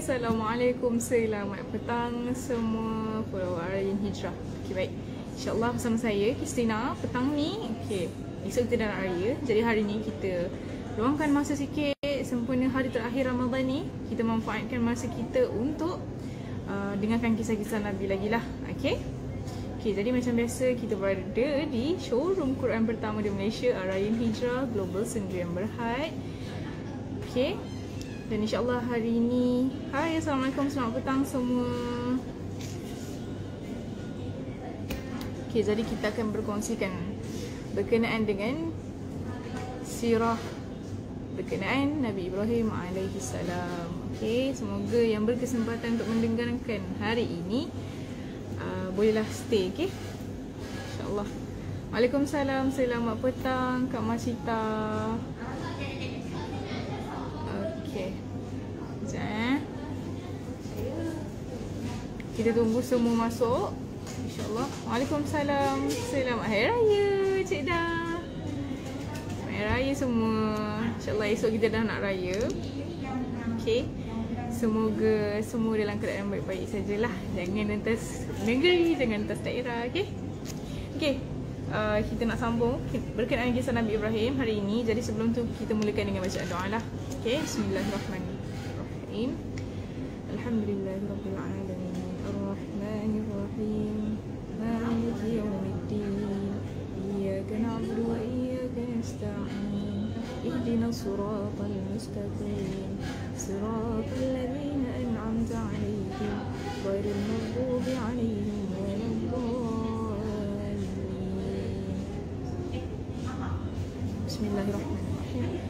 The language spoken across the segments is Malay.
Assalamualaikum, selamat petang semua follower Arayan Hijrah. Okay, baik. InsyaAllah bersama saya, Kristina, petang ni. Okay, esok kita dah nak raya. Jadi hari ni kita luangkan masa sikit sempena hari terakhir Ramadan ni. Kita manfaatkan masa kita untuk dengarkan kisah-kisah Nabi lagi lah. Okay. Okay, jadi macam biasa kita berada di showroom Quran pertama di Malaysia, Arayan Hijrah Global Sendirian Berhad. Okay. Dan insyaAllah hari ini, hai, Assalamualaikum, selamat petang semua. Okay, jadi kita akan berkongsikan berkenaan dengan sirah berkenaan Nabi Ibrahim AS. Okay, semoga yang berkesempatan untuk mendengarkan hari ini bolehlah stay, okay? InsyaAllah. Waalaikumsalam, selamat petang Kak Masita. Okay, sekejap. Kita tunggu semua masuk, InsyaAllah. Waalaikumsalam, selamat Hari Raya Cik Dah. Selamat Hari Raya semua. InsyaAllah esok kita dah nak raya. Okay, semoga semua dalam keadaan baik-baik sajalah. Jangan rentas negeri, jangan rentas daerah, okay? Okay, kita nak sambung berkenaan kisah Nabi Ibrahim hari ini. Jadi sebelum tu kita mulakan dengan bacaan doa lah. Okay, bismillahirrahmanirrahim. Alhamdulillahirabbil alamin. Arrahmanirrahim. Maliki yaumiddin. Iyyaka na'budu wa iyyaka nasta'in. Ihdinas siratal mustaqim. Siratal ladzina an'amta 'alaihim ghairil maghdubi 'alaihim waladdallin. Bismillahirrahmanirrahim.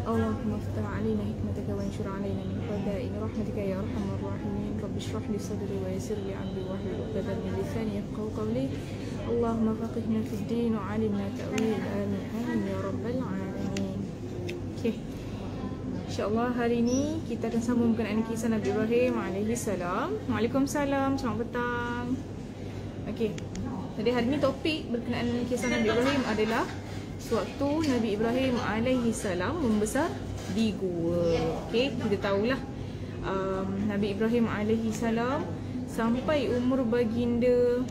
Allahumma aftah 'alaina hikmataka wa anshur 'alaina min khaza'in rahmatika ya arhamar rahimin. Rabbi shrah li sadri wa yassir li 'amri wahlul 'uqdatam min lisani yafqahu qawli. Allahumma faqihna fid din wa 'allimna ta'wil. Amin amin ya rabbal alamin. Okay, InsyaAllah hari ini kita akan sambung berkenaan kisah Nabi Ibrahim AS. Waalaikumsalam, selamat petang. Okay, jadi hari ini topik berkenaan kisah Nabi Ibrahim adalah sewaktu Nabi Ibrahim AS membesar di gua. Okay, kita tahulah Nabi Ibrahim AS sampai umur baginda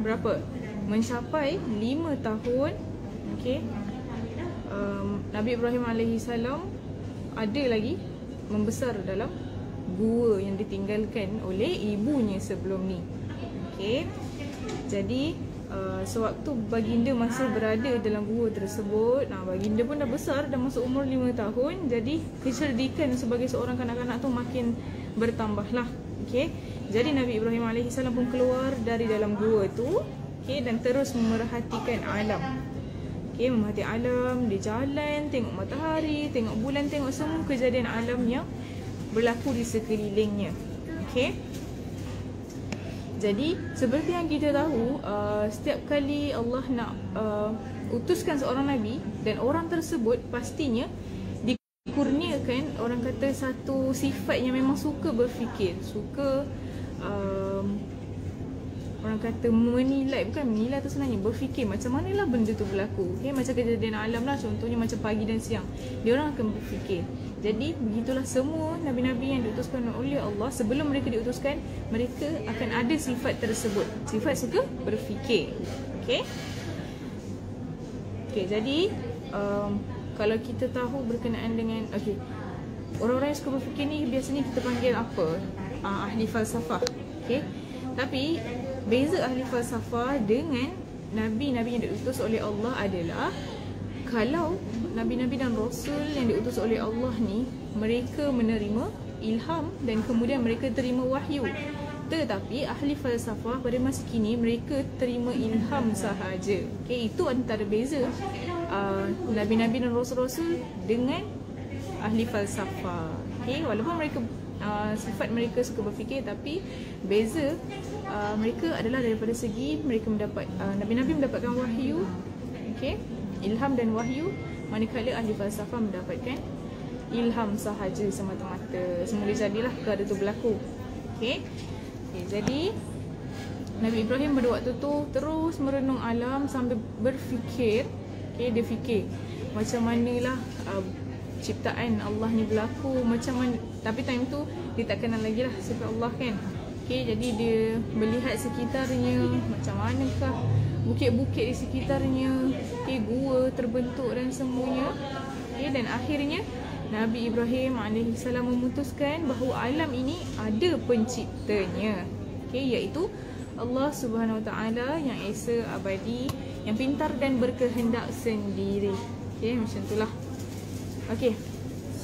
berapa? Mencapai 5 tahun. Okay, Nabi Ibrahim AS ada lagi membesar dalam gua yang ditinggalkan oleh ibunya sebelum ni. Okay, jadi sewaktu baginda masih berada dalam gua tersebut, baginda pun dah besar, dah masuk umur 5 tahun. Jadi kecerdikan sebagai seorang kanak-kanak tu makin bertambah lah. Okay, jadi Nabi Ibrahim AS pun keluar dari dalam gua tu, okay, dan terus memerhatikan alam. Okay, memerhati alam, dia jalan, tengok matahari, tengok bulan, tengok semua kejadian alam yang berlaku di sekelilingnya. Okay, jadi seperti yang kita tahu, setiap kali Allah nak utuskan seorang Nabi, dan orang tersebut pastinya dikurniakan, orang kata, satu sifat yang memang suka berfikir, suka orang kata menilai, bukan menilai tu sebenarnya, berfikir macam manalah benda tu berlaku. Okay, macam kejadian alam lah, contohnya macam pagi dan siang, dia orang akan berfikir. Jadi begitulah semua Nabi-Nabi yang diutuskan oleh Allah, sebelum mereka diutuskan, mereka akan ada sifat tersebut, sifat suka berfikir. Okay, okay, jadi kalau kita tahu berkenaan dengan, okay, orang-orang yang suka berfikir ni biasanya kita panggil apa? Ahli falsafah. Okay, tapi beza ahli falsafah dengan Nabi-Nabi yang diutus oleh Allah adalah, kalau Nabi-Nabi dan Rasul yang diutus oleh Allah ni, mereka menerima ilham dan kemudian mereka terima wahyu. Tetapi ahli falsafah pada masa kini, mereka terima ilham sahaja. Okay, itu antara beza Nabi-Nabi dan Rasul-Rasul dengan ahli falsafah. Okay, walaupun mereka sifat mereka suka berfikir, tapi beza mereka adalah daripada segi mereka mendapat, Nabi-Nabi mendapatkan wahyu, okay, ilham dan wahyu, manakala ahli falsafah mendapatkan ilham sahaja semata-mata. Semula jadilah perkara itu berlaku. Okay, okay, jadi Nabi Ibrahim pada waktu tu terus merenung alam sambil berfikir. Okay, dia fikir macam manalah ciptaan Allah ni berlaku macam mana. Tapi time tu dia tak kenal lagi lah sifat Allah kan. Okay, jadi dia melihat sekitarnya, macam manakah bukit-bukit di sekitarnya, okay, gua terbentuk dan semuanya. Okay, dan akhirnya Nabi Ibrahim AS memutuskan bahawa alam ini ada penciptanya, okay, iaitu Allah Subhanahu Wa Taala yang esa, abadi, yang pintar dan berkehendak sendiri. Okay, macam itulah. Okay,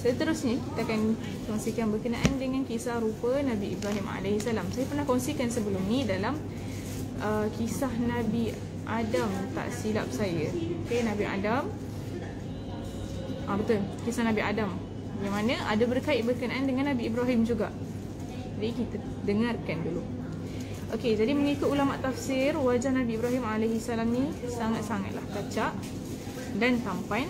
seterusnya kita akan kongsikan berkenaan dengan kisah rupa Nabi Ibrahim AS. Saya pernah kongsikan sebelum ni dalam kisah Nabi Adam, tak silap saya. Okay, Nabi Adam. Betul, kisah Nabi Adam yang mana ada berkait berkenaan dengan Nabi Ibrahim juga. Jadi kita dengarkan dulu. Okey, jadi mengikut ulama tafsir, wajah Nabi Ibrahim AS ni sangat-sangatlah kacak dan tampan.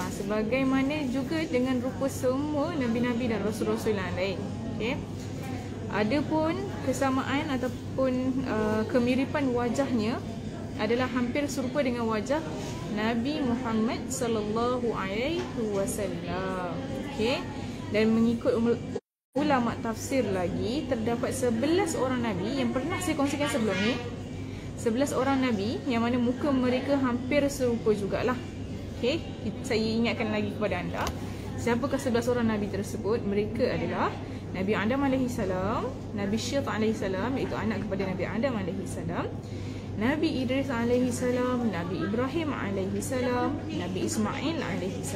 Sebagaimana juga dengan rupa semua nabi-nabi dan rasul-rasul yang lain. Okey. Adapun kesamaan ataupun kemiripan wajahnya adalah hampir serupa dengan wajah Nabi Muhammad sallallahu alaihi wasallam. Okey. Dan mengikut ulama tafsir lagi, terdapat 11 orang nabi yang pernah saya kongsikan sebelum ni. 11 orang nabi yang mana muka mereka hampir serupa jugalah. Okey, saya ingatkan lagi kepada anda, siapakah 11 orang nabi tersebut? Mereka adalah Nabi Adam AS, Nabi Syith AS, iaitu anak kepada Nabi Adam AS, Nabi Idris AS, Nabi Ibrahim AS, Nabi Ismail AS,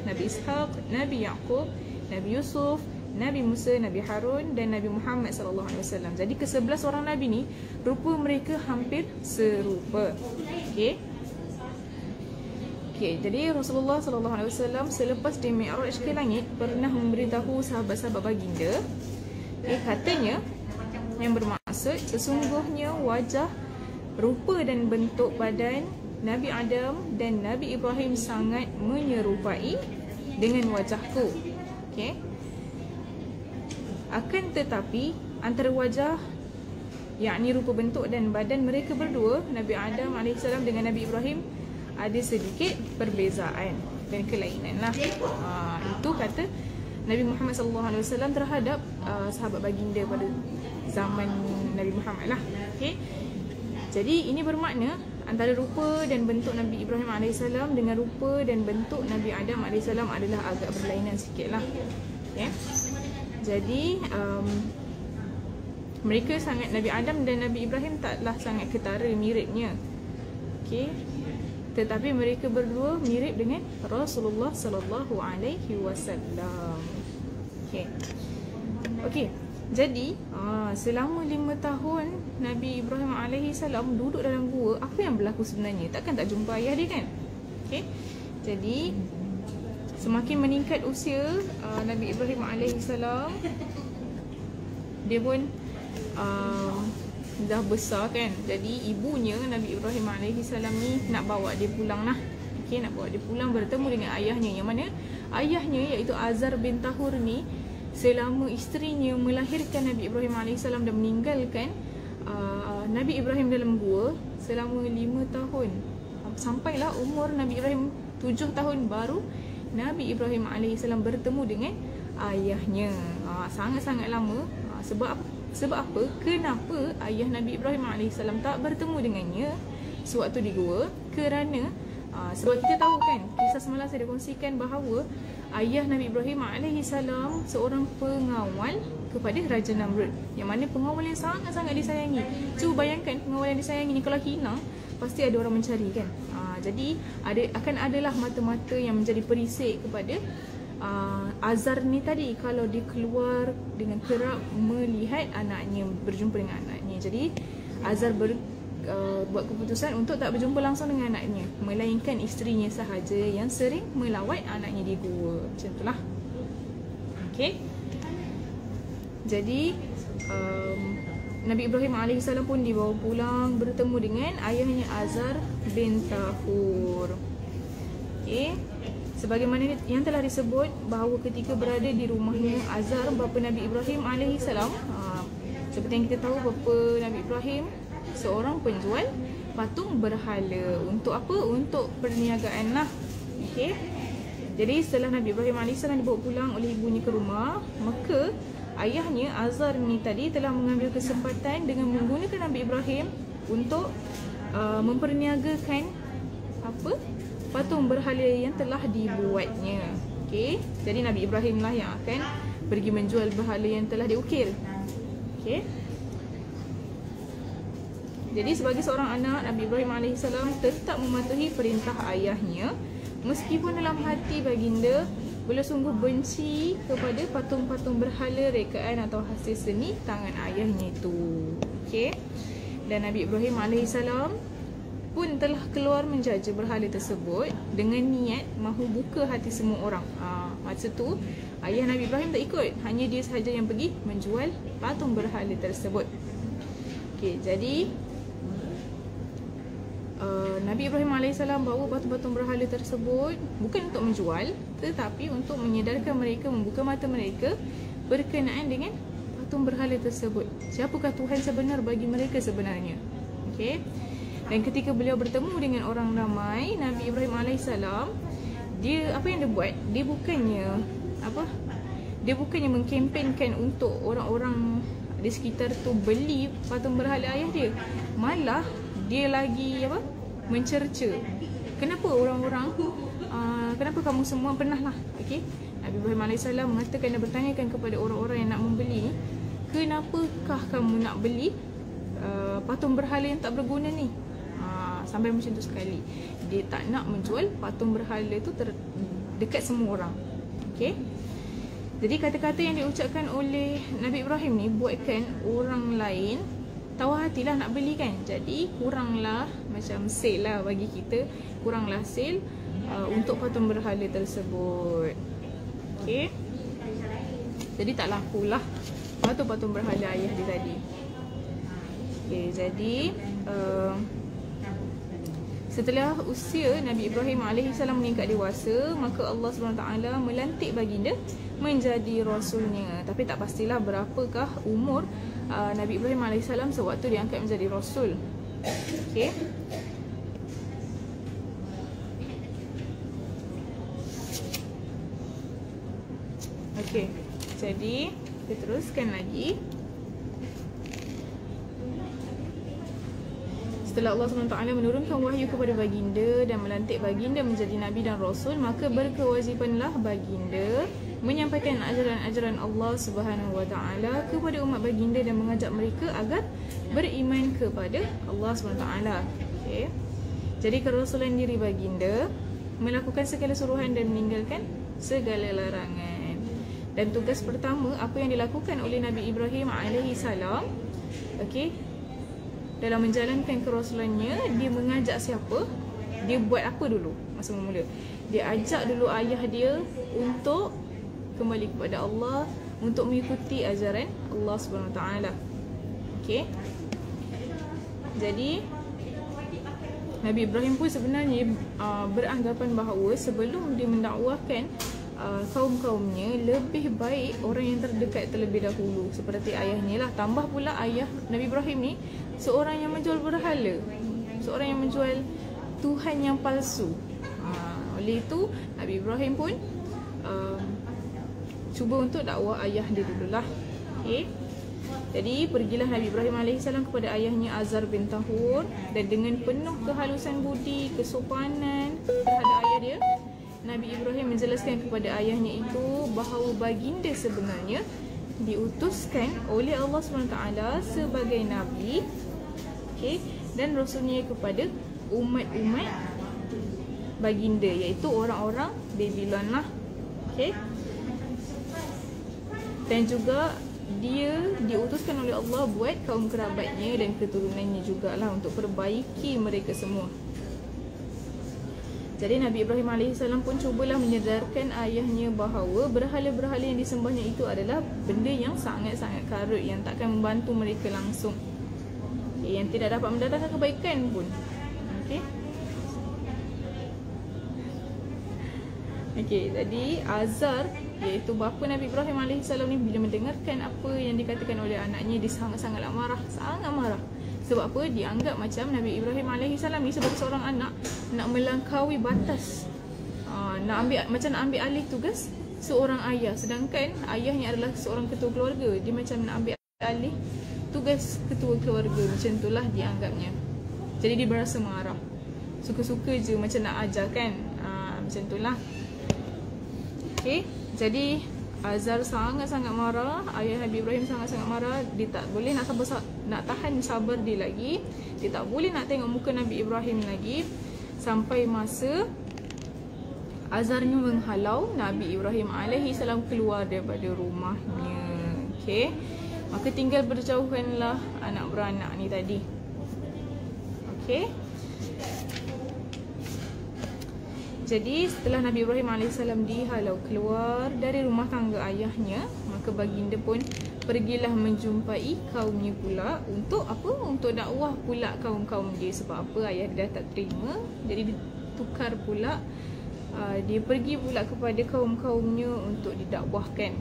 Nabi Ishaq, Nabi Yaqub, Nabi Yusuf, Nabi Musa, Nabi Harun dan Nabi Muhammad SAW. Jadi ke-11 orang Nabi ni rupa mereka hampir serupa. Okey. Okey, jadi Rasulullah SAW selepas dia Mi'raj ke langit pernah memberitahu sahabat-sahabat baginda. Katanya yang bermaksud sesungguhnya wajah, rupa dan bentuk badan Nabi Adam dan Nabi Ibrahim sangat menyerupai dengan wajahku. Okey. Akan tetapi antara wajah, yakni rupa bentuk dan badan mereka berdua, Nabi Adam AS dengan Nabi Ibrahim, ada sedikit perbezaan dan kelainan lah. Itu kata Nabi Muhammad SAW terhadap sahabat baginda pada zaman Nabi Muhammad lah. Okay. Jadi ini bermakna antara rupa dan bentuk Nabi Ibrahim AS dengan rupa dan bentuk Nabi Adam AS adalah agak berlainan sikit lah. Okay. Jadi mereka sangat, Nabi Adam dan Nabi Ibrahim taklah sangat ketara miripnya. Okey. Tetapi mereka berdua mirip dengan Rasulullah sallallahu alaihi wasallam. Okey. Okey. Jadi selama 5 tahun Nabi Ibrahim alaihi salam duduk dalam gua, apa yang berlaku sebenarnya? Takkan tak jumpa ayah dia kan? Okey. Jadi semakin meningkat usia Nabi Ibrahim AS, dia pun dah besar kan. Jadi ibunya Nabi Ibrahim AS ni nak bawa dia pulang lah. Okay, nak bawa dia pulang bertemu dengan ayahnya, yang mana ayahnya iaitu Azar bin Tahur ni selama isterinya melahirkan Nabi Ibrahim AS dan meninggalkan Nabi Ibrahim dalam gua selama 5 tahun. Sampailah umur Nabi Ibrahim 7 tahun baru Nabi Ibrahim AS bertemu dengan ayahnya. Sangat-sangat lama. Sebab apa? Kenapa ayah Nabi Ibrahim AS tak bertemu dengannya sewaktu di gua? Kerana sebab kita tahu kan, kisah semalam saya dah kongsikan bahawa ayah Nabi Ibrahim AS seorang pengawal kepada Raja Namrud, yang mana pengawal yang sangat-sangat disayangi. Cuba bayangkan, pengawal yang disayangi ni kalau hilang, pasti ada orang mencari kan. Jadi akan adalah mata-mata yang menjadi perisik kepada Azar ni tadi kalau dia keluar dengan kerap melihat anaknya, berjumpa dengan anaknya. Jadi Azar buat keputusan untuk tak berjumpa langsung dengan anaknya, melainkan isterinya sahaja yang sering melawat anaknya di gua. Macam itulah. Okey. Jadi Nabi Ibrahim AS pun dibawa pulang bertemu dengan ayahnya Azar bin Tahur. Okey. Sebagaimana yang telah disebut bahawa ketika berada di rumahnya Azar, bapa Nabi Ibrahim AS, seperti yang kita tahu, bapa Nabi Ibrahim seorang penjual patung berhala. Untuk apa? Untuk perniagaan lah. Okey. Jadi setelah Nabi Ibrahim AS dibawa pulang oleh ibunya ke rumah, maka ayahnya Azar ni tadi telah mengambil kesempatan dengan menggunakan Nabi Ibrahim untuk memperniagakan patung berhala yang telah dibuatnya. Okey, jadi Nabi Ibrahim lah yang akan pergi menjual berhala yang telah diukir. Okey. Jadi sebagai seorang anak, Nabi Ibrahim AS tetap mematuhi perintah ayahnya meskipun dalam hati baginda sungguh benci kepada patung-patung berhala rekaan atau hasil seni tangan ayahnya itu. Okey. Dan Nabi Ibrahim AS pun telah keluar menjaja berhala tersebut dengan niat mahu buka hati semua orang. Masa tu ayah Nabi Ibrahim tak ikut, hanya dia sahaja yang pergi menjual patung berhala tersebut. Okey, jadi Nabi Ibrahim AS bawa patung-patung berhala tersebut bukan untuk menjual, tetapi untuk menyedarkan mereka, membuka mata mereka berkenaan dengan patung berhala tersebut. Siapakah Tuhan sebenar bagi mereka sebenarnya? Okey. Dan ketika beliau bertemu dengan orang ramai, Nabi Ibrahim AS, dia apa yang dia buat? Dia bukannya mengkempenkan untuk orang-orang di sekitar tu beli patung berhala ayah dia. Malah dia lagi mencerca. Kenapa orang-orang kenapa kamu semua pernahlah, okey? Nabi Ibrahim AS mengatakan dan bertanyakan kepada orang-orang yang nak membeli, kenapakah kamu nak beli patung berhala yang tak berguna ni? Sampai macam tu sekali. Dia tak nak menjual patung berhala tu dekat semua orang. Okey. Jadi kata-kata yang diucapkan oleh Nabi Ibrahim ni buatkan orang lain tawa hatilah nak beli kan. Jadi kuranglah macam sale lah bagi kita, kuranglah sale untuk patung berhala tersebut. Okey. Jadi tak lakulah patung-patung berhala ayah dia tadi. Okey, jadi setelah usia Nabi Ibrahim AS meningkat dewasa, maka Allah SWT melantik baginda menjadi rasulnya. Tapi tak pastilah berapakah umur Nabi Ibrahim AS sewaktu diangkat menjadi rasul. Okey. Okey. Jadi kita teruskan lagi. Setelah Allah SWT menurunkan wahyu kepada baginda dan melantik baginda menjadi Nabi dan Rasul, maka berkewajipanlah baginda menyampaikan ajaran-ajaran Allah SWT kepada umat baginda dan mengajak mereka agar beriman kepada Allah SWT. Okay. Jadi kerasulan diri baginda melakukan segala suruhan dan meninggalkan segala larangan. Dan tugas pertama apa yang dilakukan oleh Nabi Ibrahim AS, okey, dalam menjalankan kerasulannya, dia mengajak siapa? Dia buat apa dulu masa mula? Dia ajak dulu ayah dia untuk kembali kepada Allah, untuk mengikuti ajaran Allah SWT. Okey. Jadi Nabi Ibrahim pun sebenarnya beranggapan bahawa sebelum dia mendakwahkan kaum-kaumnya, lebih baik orang yang terdekat terlebih dahulu, seperti ayahnya lah. Tambah pula ayah Nabi Ibrahim ni seorang yang menjual berhala, seorang yang menjual Tuhan yang palsu. Oleh itu Nabi Ibrahim pun cuba untuk dakwah ayah dia dululah. Okay. Jadi pergilah Nabi Ibrahim AS kepada ayahnya Azar bin Tahur, dan dengan penuh kehalusan budi, kesopanan terhadap ayah dia, Nabi Ibrahim menjelaskan kepada ayahnya itu bahawa baginda sebenarnya diutuskan oleh Allah SWT sebagai Nabi, okay, dan Rasulnya kepada umat-umat baginda, iaitu orang-orang Babylon lah. Okay. Dan juga dia diutuskan oleh Allah buat kaum kerabatnya dan keturunannya jugalah, untuk perbaiki mereka semua. Jadi Nabi Ibrahim AS pun cubalah menyedarkan ayahnya bahawa berhala-berhala yang disembahnya itu adalah benda yang sangat-sangat karut, yang takkan membantu mereka langsung, yang tidak dapat mendatangkan kebaikan pun. Okey. Okey, jadi Azar, iaitu bapa Nabi Ibrahim AS ni, bila mendengarkan apa yang dikatakan oleh anaknya, dia sangat-sangatlah marah, sangat marah. Sebab apa? Dianggap macam Nabi Ibrahim AS ni sebagai seorang anak nak melangkaui batas, nak ambil alih tugas seorang ayah, sedangkan ayahnya adalah seorang ketua keluarga. Dia macam nak ambil alih tugas ketua keluarga, macam itulah dianggapnya. Jadi dia berasa marah, suka-suka je macam nak ajar kan. Macam itulah. Okay, jadi Azar sangat-sangat marah. Ayah Nabi Ibrahim sangat-sangat marah. Dia tak boleh nak tahan sabar dia lagi. Dia tak boleh nak tengok muka Nabi Ibrahim lagi, sampai masa Azarnya menghalau Nabi Ibrahim alaihi salam keluar daripada rumahnya. Okay, maka tinggal berjauhanlah anak beranak ni tadi. Okay, jadi setelah Nabi Ibrahim AS dihalau keluar dari rumah tangga ayahnya, maka baginda pun pergilah menjumpai kaumnya pula. Untuk apa? Untuk dakwah pula kaum-kaum dia. Sebab apa? Ayah dia dah tak terima, jadi ditukar pula. Dia pergi pula kepada kaum-kaumnya untuk didakwahkan.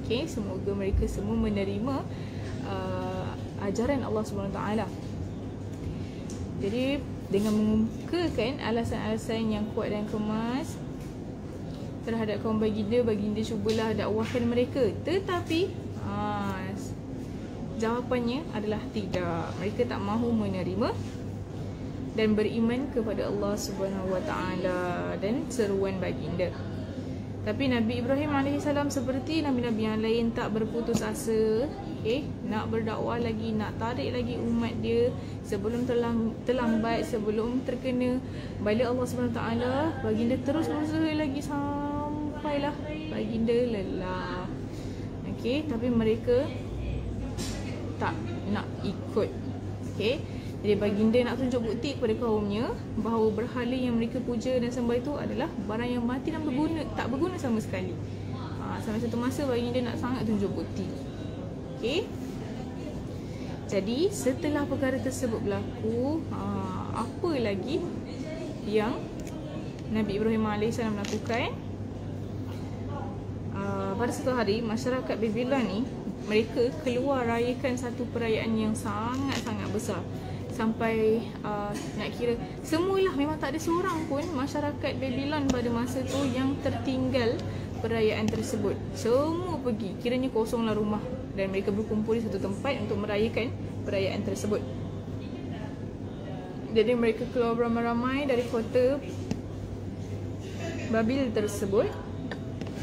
Okay, semoga mereka semua menerima ajaran Allah SWT. Jadi dengan mengemukakan alasan-alasan yang kuat dan kemas terhadap kaum baginda, baginda cubalah dakwahkan mereka. Tetapi jawapannya adalah tidak. Mereka tak mahu menerima dan beriman kepada Allah SWT dan seruan baginda. Tapi Nabi Ibrahim AS seperti Nabi-Nabi yang lain tak berputus asa. Okay, nak berdakwah lagi, nak tarik lagi umat dia sebelum terlambat, sebelum terkena bala Allah SWT. Baginda terus berusaha lagi sampailah baginda lelah. Okay, tapi mereka tak nak ikut. Okay, jadi baginda nak tunjuk bukti kepada kaumnya bahawa berhala yang mereka puja dan sembah itu adalah barang yang mati dan tak berguna sama sekali. Sampai satu masa baginda nak sangat tunjuk bukti. Okay, jadi setelah perkara tersebut berlaku, apa lagi yang Nabi Ibrahim AS lakukan? Pada satu hari, masyarakat Babylon ni mereka keluar rayakan satu perayaan yang sangat-sangat besar. Sampai nak kira semualah, memang tak ada seorang pun masyarakat Babylon pada masa tu yang tertinggal perayaan tersebut. Semua pergi, kiranya kosonglah rumah, dan mereka berkumpul di satu tempat untuk merayakan perayaan tersebut. Jadi mereka keluar beramai-ramai dari kota Babil tersebut.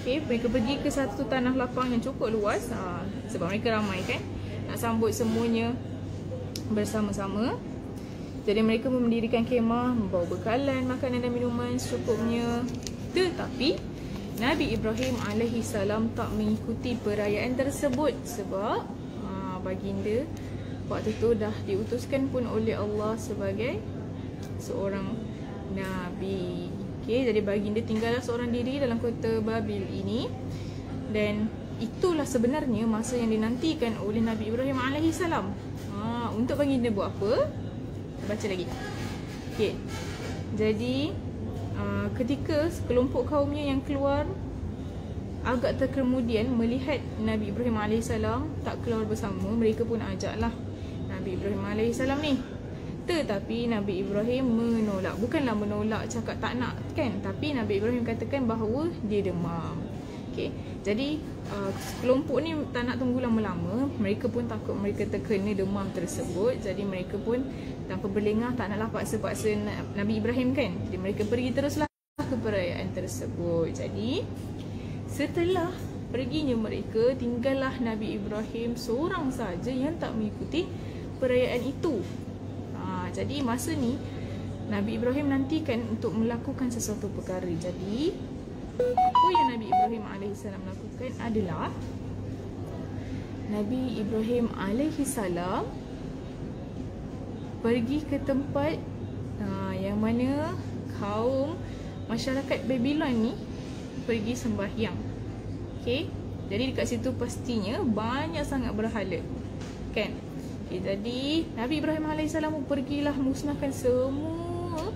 Okay, mereka pergi ke satu tanah lapang yang cukup luas, sebab mereka ramai kan, nak sambut semuanya bersama-sama. Jadi mereka mendirikan kemah, membawa bekalan, makanan dan minuman secukupnya. Tetapi Nabi Ibrahim AS tak mengikuti perayaan tersebut sebab baginda waktu tu dah diutuskan pun oleh Allah sebagai seorang Nabi. Okay, jadi baginda tinggallah seorang diri dalam kota Babil ini. Dan itulah sebenarnya masa yang dinantikan oleh Nabi Ibrahim AS. Untuk baginda buat apa? Baca lagi. Okay, jadi ketika sekelompok kaumnya yang keluar agak terkemudian melihat Nabi Ibrahim AS tak keluar bersama, mereka pun ajaklah Nabi Ibrahim AS ni. Tetapi Nabi Ibrahim menolak. Bukanlah menolak cakap tak nak kan, tapi Nabi Ibrahim katakan bahawa dia demam. Okay, jadi kelompok ni tak nak tunggu lama-lama. Mereka pun takut mereka terkena demam tersebut. Jadi mereka pun tanpa berlengah, tak naklah paksa-paksa Nabi Ibrahim kan. Jadi mereka pergi teruslah ke perayaan tersebut. Jadi setelah perginya mereka, tinggallah Nabi Ibrahim seorang saja yang tak mengikuti perayaan itu. Jadi masa ni Nabi Ibrahim nantikan untuk melakukan sesuatu perkara. Jadi apa yang Nabi Ibrahim AS lakukan adalah Nabi Ibrahim AS pergi ke tempat yang mana kaum masyarakat Babylon ni pergi sembahyang. Okay, jadi dekat situ pastinya banyak sangat berhala kan. Okay, jadi Nabi Ibrahim AS pergilah musnahkan semua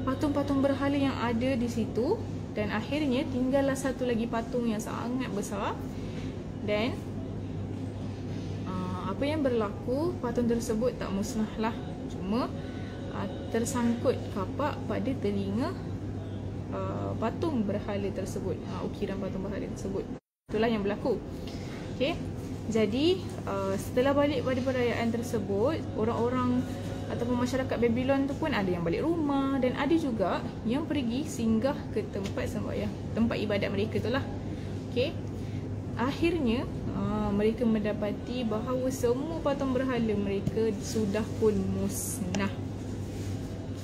patung-patung berhala yang ada di situ. Dan akhirnya tinggallah satu lagi patung yang sangat besar. Dan apa yang berlaku, patung tersebut tak musnahlah, cuma tersangkut kapak pada telinga patung berhala tersebut, ukiran patung berhala tersebut. Itulah yang berlaku. Okey. Jadi setelah balik pada perayaan tersebut, orang-orang ataupun masyarakat Babylon tu pun ada yang balik rumah dan ada juga yang pergi singgah ke tempat sembahyang, tempat ibadat mereka tu lah. Okey. Akhirnya mereka mendapati bahawa semua patung berhala mereka sudah pun musnah.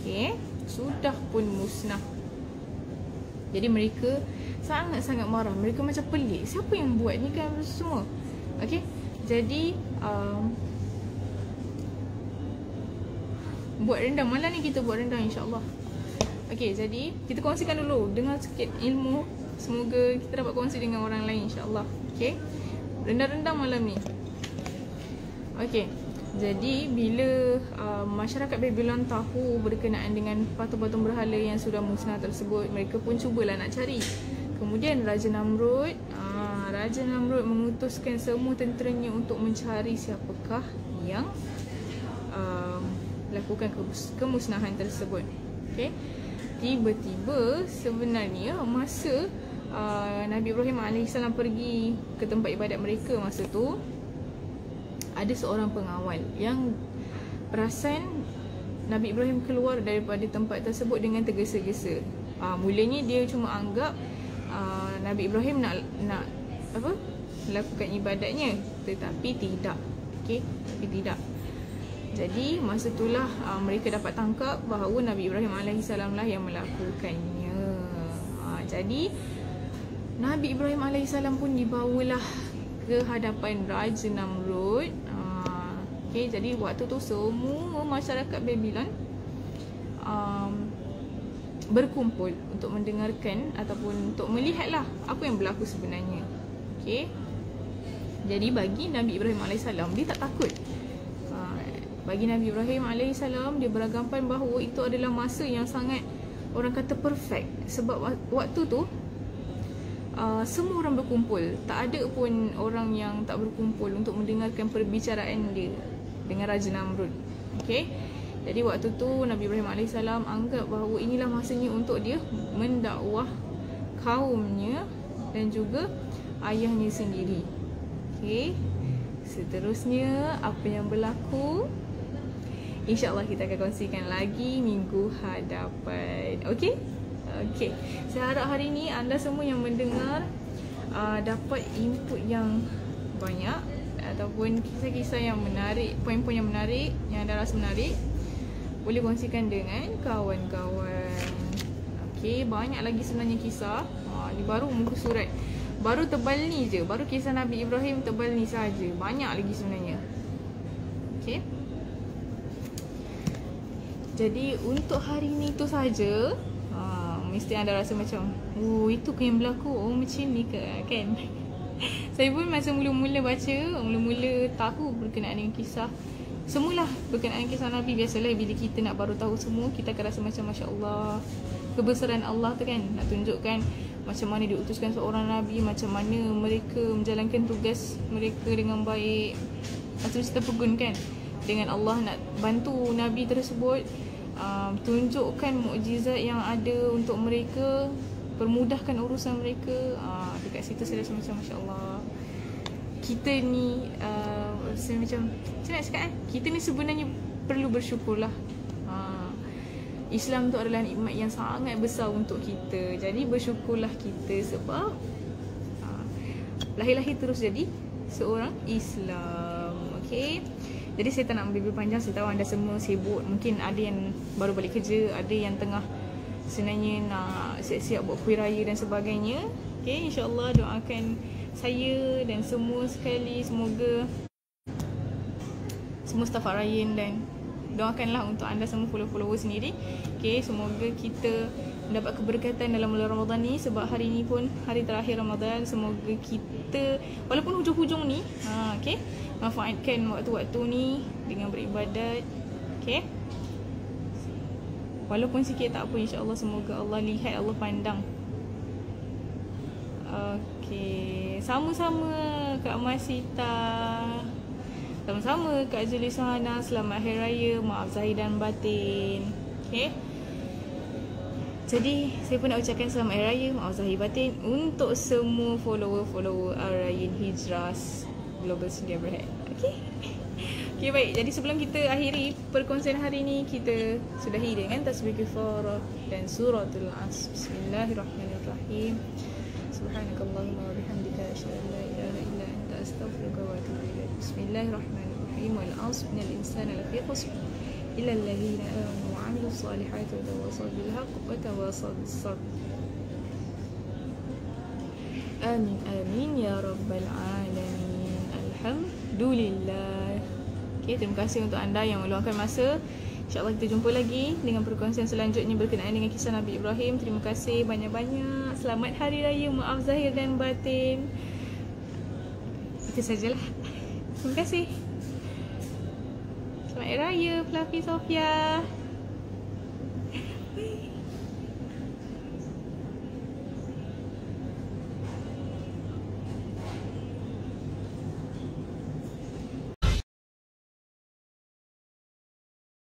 Okey, sudah pun musnah. Jadi mereka sangat-sangat marah. Mereka macam pelik, siapa yang buat ni kan semua. Okey. Jadi buat rendang malam ni, kita buat rendang insya-Allah. Okey, jadi kita kongsikan dulu dengan sikit ilmu. Semoga kita dapat kongsi dengan orang lain insya-Allah. Okey. Rendang-rendang malam ni. Okey. Jadi bila masyarakat Babylon tahu berkenaan dengan patung-patung berhala yang sudah musnah tersebut, mereka pun cubalah nak cari. Kemudian Raja Namrud mengutuskan semua tenteranya untuk mencari siapakah yang lakukan kemusnahan tersebut. Okey. Tiba-tiba sebenarnya masa Nabi Ibrahim AS pergi ke tempat ibadat mereka, masa tu ada seorang pengawal yang perasan Nabi Ibrahim keluar daripada tempat tersebut dengan tergesa-gesa. Mulanya dia cuma anggap Nabi Ibrahim nak lakukan ibadatnya, tetapi tidak. Okey, tapi tidak. Jadi masa itulah mereka dapat tangkap bahawa Nabi Ibrahim AS lah yang melakukannya. Jadi Nabi Ibrahim AS pun dibawalah ke hadapan Raja Namrud. Okay, jadi waktu tu semua masyarakat Babylon berkumpul untuk mendengarkan ataupun untuk melihatlah apa yang berlaku sebenarnya. Okay. Jadi bagi Nabi Ibrahim AS, dia tak takut. Bagi Nabi Ibrahim AS, dia beranggapan bahawa itu adalah masa yang sangat, orang kata, perfect. Sebab waktu tu semua orang berkumpul. Tak ada pun orang yang tak berkumpul untuk mendengarkan perbicaraan dia dengan Raja Namrud. Okay. Jadi waktu tu Nabi Ibrahim AS anggap bahawa inilah masanya untuk dia mendakwah kaumnya dan juga ayahnya sendiri. Okay. Seterusnya apa yang berlaku, InsyaAllah kita akan kongsikan lagi minggu hadapan. Okey? Okey. Saya harap hari ini anda semua yang mendengar dapat input yang banyak ataupun kisah-kisah yang menarik, poin-poin yang menarik, yang anda rasa menarik, boleh kongsikan dengan kawan-kawan. Okey, banyak lagi sebenarnya kisah. Ni baru muka surat. Baru tebal ni je. Baru kisah Nabi Ibrahim tebal ni saja. Banyak lagi sebenarnya. Okey. Jadi untuk hari ni tu saja. Mesti anda rasa macam, oh itu ke yang berlaku, oh macam ni ke, kan? Saya pun masa mula-mula baca, mula-mula tahu berkenaan dengan kisah, semualah berkenaan kisah Nabi. Biasalah bila kita nak baru tahu semua, kita akan rasa macam Masya Allah, kebesaran Allah tu kan, nak tunjukkan macam mana diutuskan seorang Nabi, macam mana mereka menjalankan tugas mereka dengan baik. Macam cerita pegun kan, dengan Allah nak bantu Nabi tersebut, tunjukkan mukjizat yang ada untuk mereka, permudahkan urusan mereka. Dekat situ saya rasa macam Masya Allah, kita ni saya macam nak cakap kita ni sebenarnya perlu bersyukurlah. Islam tu adalah nikmat yang sangat besar untuk kita. Jadi bersyukurlah kita sebab lahir-lahir terus jadi seorang Islam. Okay. Jadi saya tak nak ambil panjang. Saya tahu anda semua sibuk. Mungkin ada yang baru balik kerja, ada yang tengah sebenarnya nak siap-siap buat kuih raya dan sebagainya. Okay, insyaAllah doakan saya dan semua sekali, semoga semua staf Arayin, dan doakanlah untuk anda semua follower-follower sendiri. Okay, semoga kita mendapat keberkatan dalam bulan Ramadan ni, sebab hari ni pun hari terakhir Ramadan. Semoga kita walaupun hujung-hujung ni, okay, manfaatkan waktu-waktu ni dengan beribadat. Okay, walaupun sikit tak apa, insyaAllah. Semoga Allah lihat, Allah pandang. Okay, sama-sama Kak Masita, sama-sama Kak Julisana, selamat Hari Raya, maaf zahir dan batin. Okay, Jadi saya pun nak ucapkan selamat Hari Raya, maaf zahir batin untuk semua follower-follower Al-Rayin Hijrah Global Studio Berhad. Okay. Okay, baik. Jadi sebelum kita akhiri perkongsian hari ini, kita sudahi dengan tasbih kifarah dan suratul Asr. Bismillahirrahmanirrahim. Subhanakallahumma wa bihamdika asyhadu an la ilaha illa anta astaghfiruka wa atubu ilaik. Bismillahirrahmanirrahim. Wal 'asr innal insana lafi khusr illa alladhina amanu wa 'amilus solihati wa tawassaw bil haqq wa tawassaw bis sabr. Amin amin ya rabbal alamin. Alhamdulillah. Okay, terima kasih untuk anda yang meluangkan masa. InsyaAllah kita jumpa lagi dengan perkongsian selanjutnya berkenaan dengan kisah Nabi Ibrahim. Terima kasih banyak-banyak. Selamat Hari Raya. Maaf zahir dan batin. Itu sajalah. Terima kasih. Selamat Hari Raya, Fluffy Sofia.